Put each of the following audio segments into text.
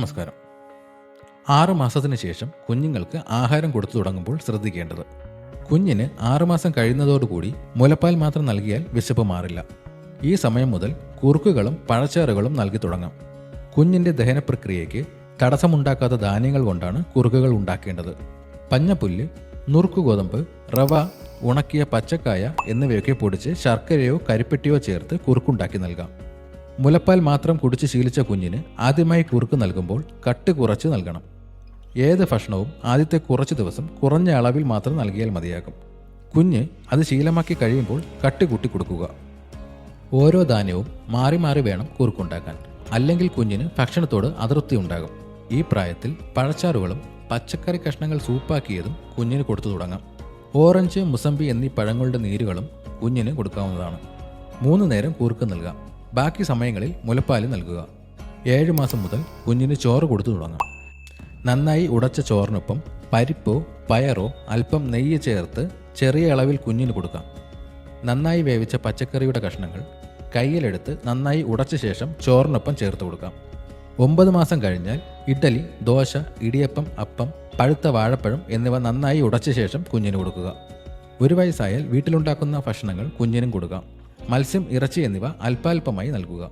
നമസ്കാരം. 6 മാസത്തിന് ശേഷം കുഞ്ഞുങ്ങൾക്ക് ആഹാരം കൊടുത്തു തുടങ്ങുമ്പോൾ ശ്രദ്ധിക്കേണ്ടത്: കുഞ്ഞിന് 6 മാസം കഴിയുന്നതോടുകൂടി മുലപ്പാൽ മാത്രം നൽകിയാൽ വിശപ്പ് മാറില്ല. ഈ സമയം മുതൽ കുറുക്കുകളും പഴച്ചാറുകളും നൽകി തുടങ്ങാം. കുഞ്ഞിൻ്റെ ദഹന പ്രക്രിയയ്ക്ക് തടസ്സമുണ്ടാക്കാത്ത ധാന്യങ്ങൾ കൊണ്ടാണ് കുറുക്കുകൾ ഉണ്ടാക്കേണ്ടത്. പഞ്ഞപ്പുല്ല്, നുറുക്കുകോതമ്പ്, റവ, ഉണക്കിയ പച്ചക്കായ എന്നിവയൊക്കെ പൊടിച്ച് ശർക്കരയോ കരിപ്പെട്ടിയോ ചേർത്ത് കുറുക്കുണ്ടാക്കി നൽകാം. മുലപ്പാൽ മാത്രം കുടിച്ച് ശീലിച്ച കുഞ്ഞിന് ആദ്യമായി കുറുക്ക് നൽകുമ്പോൾ കട്ട് കുറച്ച് നൽകണം. ഏത് ഭക്ഷണവും ആദ്യത്തെ കുറച്ച് ദിവസം കുറഞ്ഞ അളവിൽ മാത്രം നൽകിയാൽ മതിയാകും. കുഞ്ഞ് അത് ശീലമാക്കി കഴിയുമ്പോൾ കട്ട് കൂട്ടി കൊടുക്കുക. ഓരോ ധാന്യവും മാറി മാറി വേണം കുറുക്കുണ്ടാക്കാൻ, അല്ലെങ്കിൽ കുഞ്ഞിന് ഭക്ഷണത്തോട് അതൃപ്തി ഉണ്ടാകും. ഈ പ്രായത്തിൽ പഴച്ചാറുകളും പച്ചക്കറി കഷ്ണങ്ങൾ സൂപ്പാക്കിയതും കുഞ്ഞിന് കൊടുത്തു തുടങ്ങാം. ഓറഞ്ച്, മുസമ്പി എന്നീ പഴങ്ങളുടെ നീരുകളും കുഞ്ഞിന് കൊടുക്കാവുന്നതാണ്. 3 നേരം കുറുക്ക് നൽകാം. ബാക്കി സമയങ്ങളിൽ മുലപ്പാൽ നൽകുക. 7 മാസം മുതൽ കുഞ്ഞിന് ചോറ് കൊടുത്തു തുടങ്ങാം. നന്നായി ഉടച്ച ചോറിനൊപ്പം പരിപ്പോ പയറോ അല്പം നെയ്യ് ചേർത്ത് ചെറിയ അളവിൽ കുഞ്ഞിന് കൊടുക്കാം. നന്നായി വേവിച്ച പച്ചക്കറിയുടെ കഷ്ണങ്ങൾ കയ്യിലെടുത്ത് നന്നായി ഉടച്ച ശേഷം ചോറിനൊപ്പം ചേർത്ത് കൊടുക്കാം. 9 മാസം കഴിഞ്ഞാൽ ഇഡ്ഡലി, ദോശ, ഇടിയപ്പം, അപ്പം, പഴുത്ത വാഴപ്പഴം എന്നിവ നന്നായി ഉടച്ച ശേഷം കുഞ്ഞിന് കൊടുക്കുക. 1 വയസ്സായാൽ വീട്ടിലുണ്ടാക്കുന്ന ഭക്ഷണങ്ങൾ കുഞ്ഞിനും കൊടുക്കാം. മത്സ്യം, ഇറച്ചി എന്നിവ അല്പാൽപമായി നൽകുക.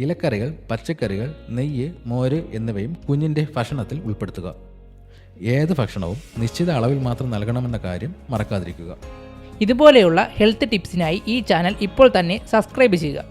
ഇലക്കറികൾ, പച്ചക്കറികൾ, നെയ്യ്, മോര് എന്നിവയും കുഞ്ഞിൻ്റെ ഭക്ഷണത്തിൽ ഉൾപ്പെടുത്തുക. ഏത് ഭക്ഷണവും നിശ്ചിത അളവിൽ മാത്രം നൽകണമെന്ന കാര്യം മറക്കാതിരിക്കുക. ഇതുപോലെയുള്ള ഹെൽത്ത് ടിപ്സിനായി ഈ ചാനൽ ഇപ്പോൾ തന്നെ സബ്സ്ക്രൈബ് ചെയ്യുക.